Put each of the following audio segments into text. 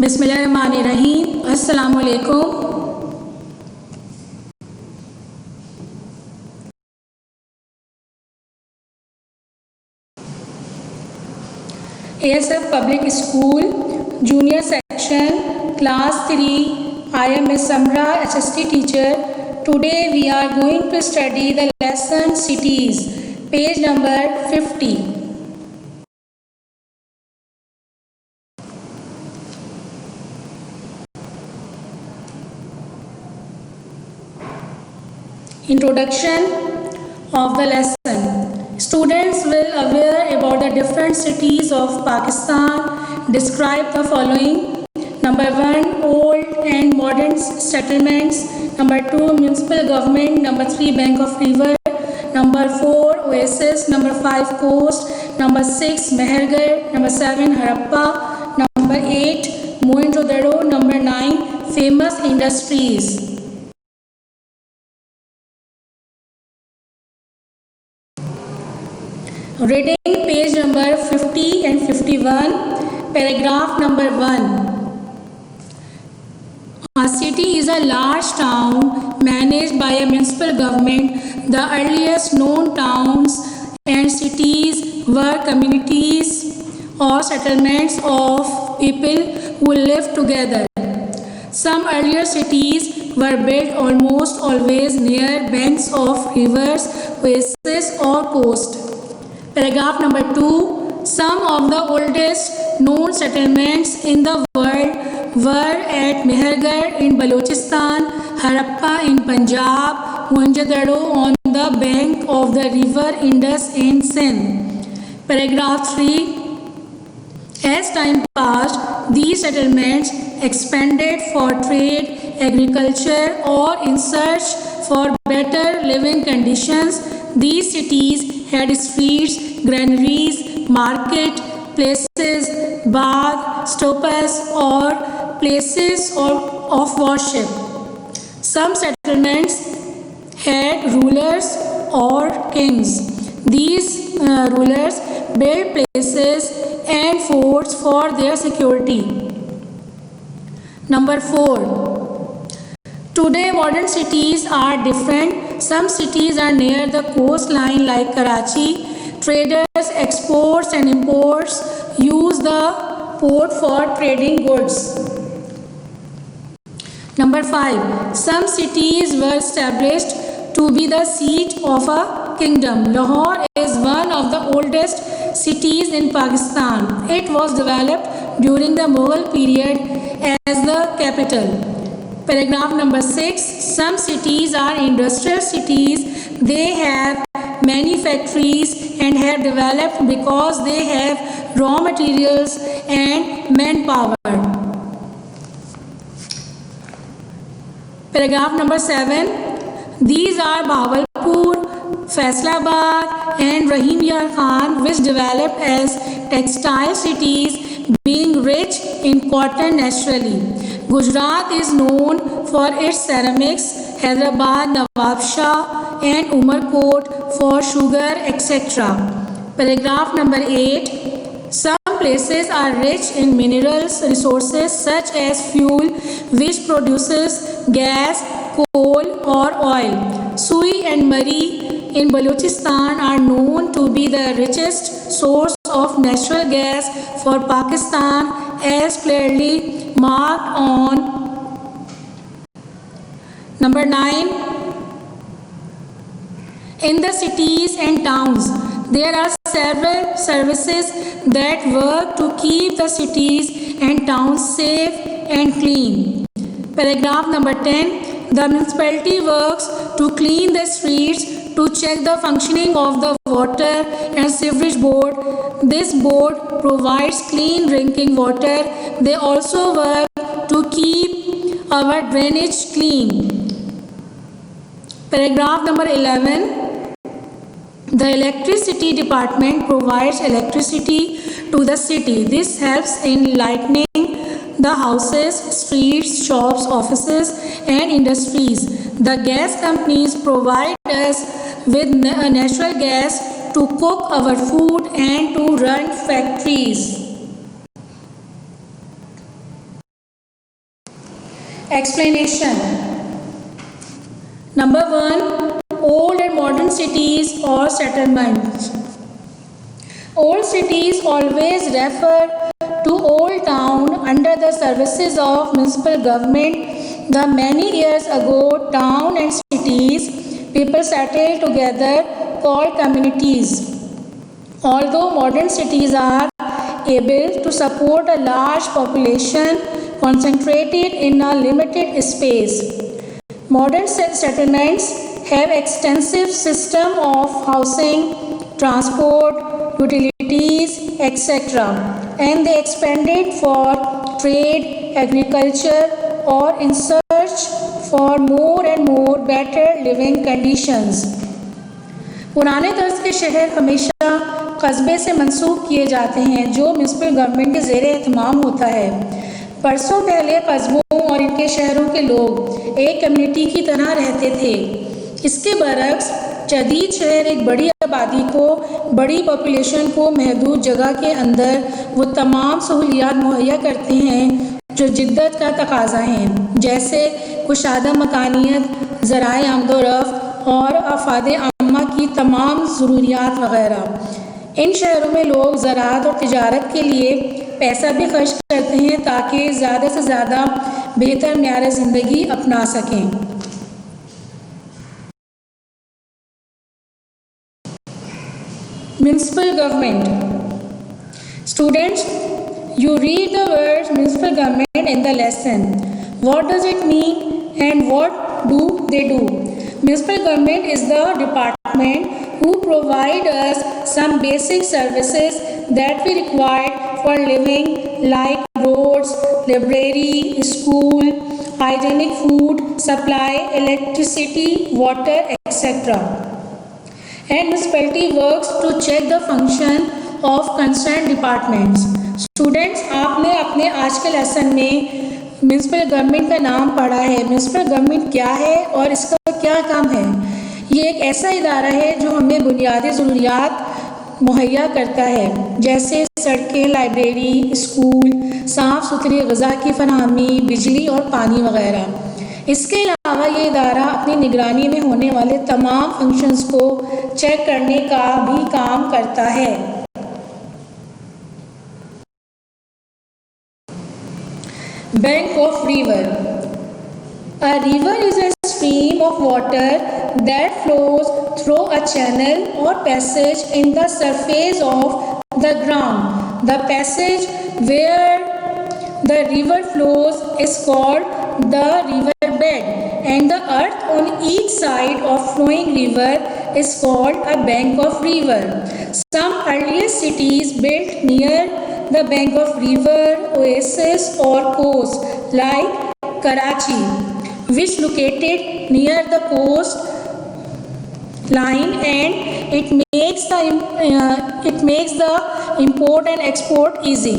बिस्मिल्लाहिर्रहमानिर्रहीम। अस्सलामु अलैकुम। ASF Public School Junior Section Class 3. I am Ms. Samra, HST teacher. Today we are going to study the lesson cities, page number 50. Introduction of the lesson. Students will aware about the different cities of Pakistan. Describe the following. Number 1, old and modern settlements. Number 2, municipal government. Number 3, bank of river. Number 4, oasis. Number 5, coast. Number 6, Mehergarh. Number 7, Harappa. Number 8, Mohenjo-daro. Number 9, famous industries. Reading page number 50 and 51. Paragraph number 1. A city is a large town managed by a municipal government. The earliest known towns and cities were communities or settlements of people who lived together. Some earlier cities were built almost always near banks of rivers, oases or coast. Paragraph number 2. Some of the oldest known settlements in the world were at Mehergarh in Balochistan, Harappa in Punjab, Mohenjo-daro on the bank of the river Indus in Sindh. Paragraph 3. As time passed, these settlements expanded for trade, agriculture or in search for better living conditions. These cities had streets, granaries, market places, baths, stupas or places of worship. Some settlements had rulers or kings. These rulers built places and forts for their security. Number 4. Today modern cities are different. Some cities are near the coastline like Karachi. Traders, exports and imports use the port for trading goods. Number 5. Some cities were established to be the seat of a kingdom. Lahore is one of the oldest cities in Pakistan. It was developed during the Mughal period as the capital. Paragraph number 6. Some cities are industrial cities. They have many factories and have developed because they have raw materials and manpower. Paragraph number 7. These are Bahawalpur, Faisalabad and Rahim Yar Khan, which developed as textile cities, being rich in cotton naturally. Gujarat is known for its ceramics, Hyderabad, Nawabshah and Umarkot for sugar, etc. Paragraph number 8. Some places are rich in minerals resources such as fuel, which produces gas, coal or oil. Sui and Mari in Balochistan are known to be the richest source of natural gas for Pakistan, as clearly marked on number 9. In the cities and towns, there are several services that work to keep the cities and towns safe and clean. Paragraph number 10. The municipality works to clean the streets, to check the functioning of the water and sewerage board. This board provides clean drinking water. They also work to keep our drainage clean. Paragraph number 11. The electricity department provides electricity to the city. This helps in lighting the houses, streets, shops, offices and industries. The gas companies provide us with natural gas to cook our food and to run factories. Explanation. Number 1. Old and modern cities or settlements. Old cities always refer to old town under the services of municipal government. The many years ago, town and cities, people settled together called communities. Although modern cities are able to support a large population concentrated in a limited space, modern settlements have extensive system of housing, transport, utilities, etc. and they expanded for trade, agriculture or in search for more and more better living conditions. पुराने तर्ज के शहर हमेशा कस्बे से मंसूब किए जाते हैं जो म्यूनसिपल गवर्नमेंट के ज़ेरे एहतमाम होता है। बरसों पहले कस्बों और इनके शहरों के लोग एक कम्युनिटी की तरह रहते थे। इसके बरक्स जदीद शहर एक बड़ी आबादी को, बड़ी पॉपुलेशन को महदूद जगह के अंदर वो तमाम सहूलियात मुहैया करते हैं जो जिद्दत का तकाजा हैं, जैसे कुशादा मकानियत, ज़राए आमदोरफ़्त और अफाद आम्मा की तमाम ज़रूरियात वग़ैरह। इन शहरों में लोग ज़राअत और तिजारत के लिए पैसा भी खर्च करते हैं ताकि ज़्यादा से ज़्यादा बेहतर म्यार ज़िंदगी अपना सकें। Municipal government. Students, you read the words municipal government in the lesson. What does it mean and what do they do? Municipal government is the department who provide us some basic services that we require for living, like roads, library, school, hygienic food, supply, electricity, water, etc. And municipality works to check the function of concerned departments. Students, आपने अपने आज के lesson में municipal government का नाम पढ़ा है। Municipal government क्या है और इसका क्या काम है? ये एक ऐसा इदारा है जो हमें बुनियादी ज़रूरियात मुहैया करता है, जैसे सड़कें, लाइब्रेरी, स्कूल, साफ़ सुथरी ग़िज़ा की फरहमी, बिजली और पानी वगैरह। इसके अलावा ये इदारा अपनी निगरानी में होने वाले तमाम फंक्शंस को चेक करने का भी काम करता है। Bank of river. A river is a stream of water that flows through a channel or passage in the surface of the ground. The passage where the river flows is called the river bed, and the earth on each side of flowing river is called a bank of river. Some earliest cities built near the bank of river, oasis or coast, like Karachi, which located near the coast line, and it makes the import and export easy.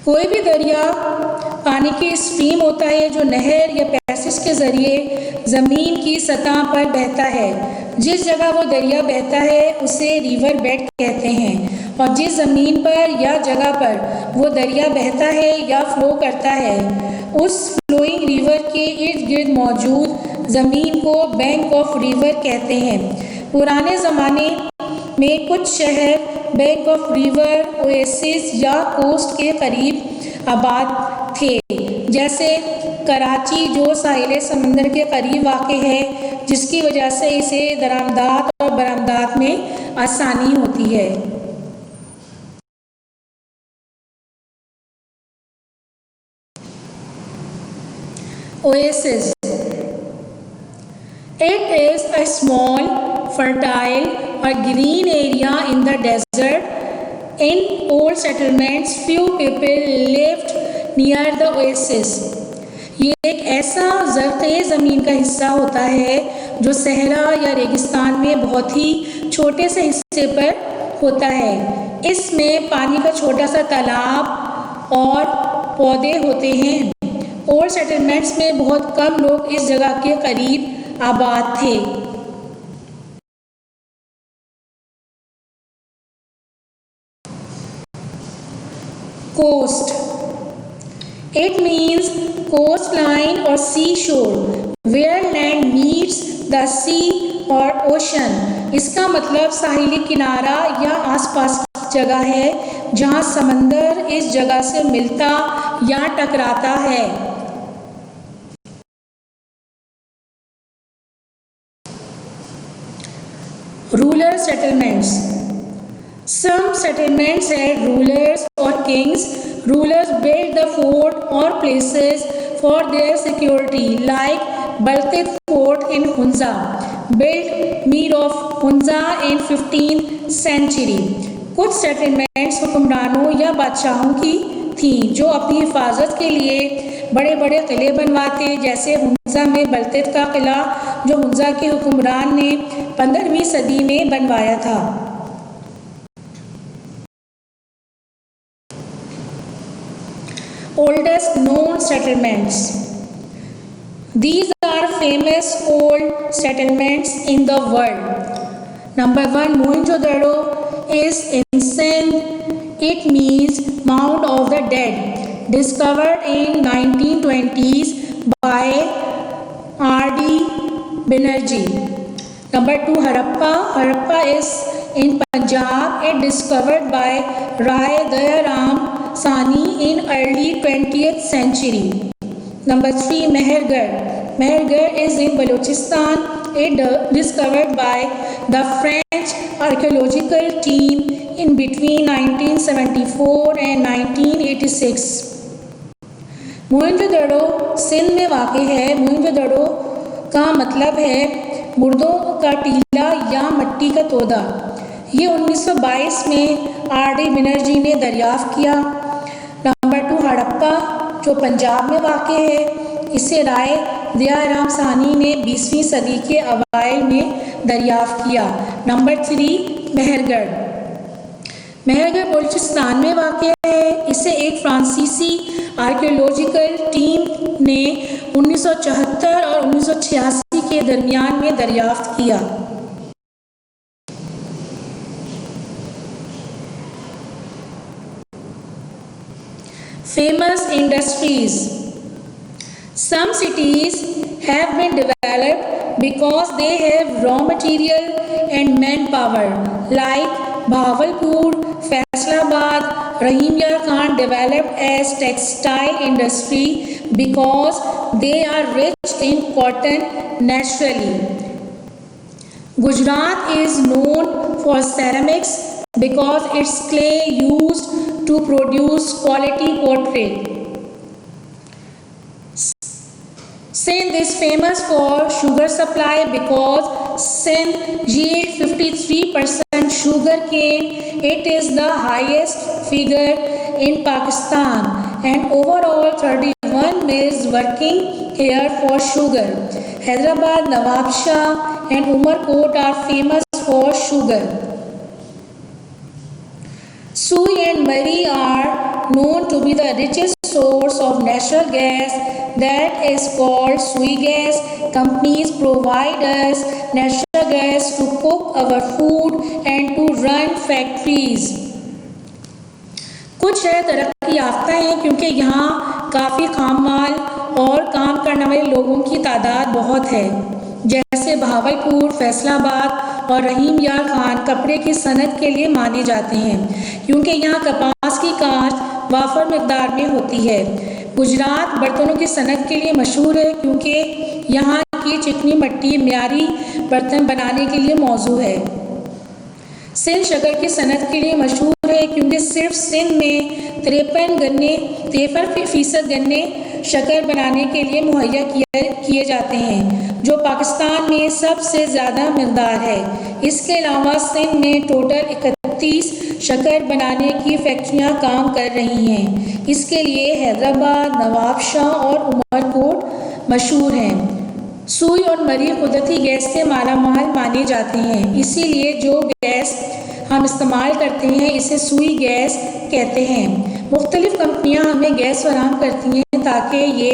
कोई भी दरिया पानी की stream होता है जो नहर या पैसेज के ज़रिए ज़मीन की सतह पर बहता है। जिस जगह वो दरिया बहता है उसे रिवर बेड कहते हैं, और जिस ज़मीन पर या जगह पर वो दरिया बहता है या फ्लो करता है उस फ्लोइंग रिवर के इर्द गिर्द मौजूद ज़मीन को बैंक ऑफ रिवर कहते हैं। पुराने ज़माने में कुछ शहर बैंक ऑफ रिवर, ओएसिस या कोस्ट के करीब आबाद थे, जैसे कराची जो साहिल समंदर के करीब वाक़ है, जिसकी वजह से इसे दरामदात और बरामदात में आसानी होती है। Oasis. It is a small, fertile or green area in the desert. In old settlements, few people lived near the oasis. ये एक ऐसा ज़रख़ेज़ ज़मीन का हिस्सा होता है जो सहरा या रेगिस्तान में बहुत ही छोटे से हिस्से पर होता है। इसमें पानी का छोटा सा तालाब और पौधे होते हैं। ओल्ड सेटलमेंट्स में बहुत कम लोग इस जगह के करीब आबाद थे। Coast. It means coastline or seashore where land meets the sea or ocean. इसका मतलब साहिली किनारा या आसपास की जगह है जहाँ समंदर इस जगह से मिलता या टकराता है. Rural settlements. Some settlements had rulers or kings. Rulers built the fort or places for their security, like Baltit Fort in Hunza, built Mir of Hunza in 15th century. कुछ सेटलमेंट्स हुक्मरानों या बादशाहों की थी जो अपनी हिफाजत के लिए बड़े बड़े किले बनवाते, जैसे हुंजा में बल्तित का किला जो हुंजा के हुक्मरान ने 15वीं सदी में बनवाया था. Oldest known settlements. These are famous old settlements in the world. Number 1, Mohenjo-daro is in Sindh. It means Mound of the Dead, discovered in 1920s by R.D. Banerjee. Number 2, Harappa. Harappa is in Punjab. It discovered by Rai Daya Ram Sani in early 20th century. Number 3, Mehergarh. Mehergarh is in Balochistan. It discovered by the French archaeological team in between 1974 and 1986. Mohenjodaro Sindh में वाक़ है. मोहनजोदड़ो का मतलब है मुर्दों का टीला या मट्टी का तोदा. ये 1922 में R.D. बनर्जी ने दरियाफ्त किया. नंबर 2, हड़प्पा जो पंजाब में वाक़ है. इसे राय दयाराम साहनी ने 20वीं सदी के अवाइल में दरियाफ्त किया. नंबर 3, मेहरगढ़. मेहरगढ़ बलूचिस्तान में वाक़ है. इसे एक फ्रांसीसी आर्कियोलॉजिकल टीम ने 1974 और 1986 के दरमियान में दरियाफ्त किया. Famous industries. Some cities have been developed because they have raw material and manpower, like Bahawalpur, Faisalabad, Rahim Yar Khan developed as textile industry because they are rich in cotton naturally. Gujarat is known for ceramics because its clay used to produce quality pottery. Sindh is famous for sugar supply because Sindh yields 53% sugar cane. It is the highest figure in Pakistan, and overall 31 mills working here for sugar. Hyderabad, Nawab Shah and Umarkot are famous for sugar. Sui and Murree are known to be the richest source of natural gas, that is called Sui gas. Companies provide us natural gas to cook our food and to run factories. कुछ शहर तरक्की याफ्ता हैं क्योंकि यहाँ काफ़ी खाम माल और काम करने वाले लोगों की तादाद बहुत है, जैसे बहावलपुर, फैसलाबाद और रहीम यार खान कपड़े की सनत के लिए माने जाते हैं क्योंकि यहाँ कपास की काश्त वाफर मकदार में होती है. गुजरात बर्तनों की सनत के लिए मशहूर है क्योंकि यहाँ की चिकनी मिट्टी मियारी बर्तन बनाने के लिए मौजू है. सिंध शक्कर की सनत के लिए मशहूर है क्योंकि सिर्फ सिंध में 53% गन्ने शक्कर बनाने के लिए मुहैया किए जाते हैं, जो पाकिस्तान में सबसे ज़्यादा मकदार है. इसके अलावा सिंध में टोटल 31 शक्कर बनाने की फैक्ट्रियां काम कर रही हैं. इसके लिए हैदराबाद, नवाब शाह और उमरकोट मशहूर हैं. सुई और मरी कुदरती गैस से मालामाल माने जाते हैं, इसीलिए जो गैस हम इस्तेमाल करते हैं इसे सुई गैस कहते हैं. मुख्तलिफ़ कंपनियां हमें गैस फराहम करती हैं ताकि ये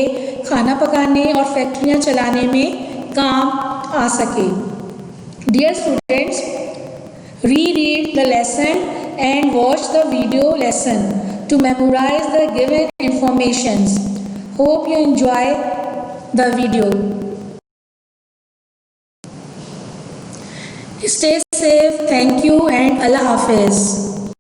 खाना पकाने और फैक्ट्रियां चलाने में काम आ सके. Dear students, read the lesson and watch the video lesson. to memorize the given informations. Hope you enjoy the video. Stay safe. Thank you and Allah Hafiz.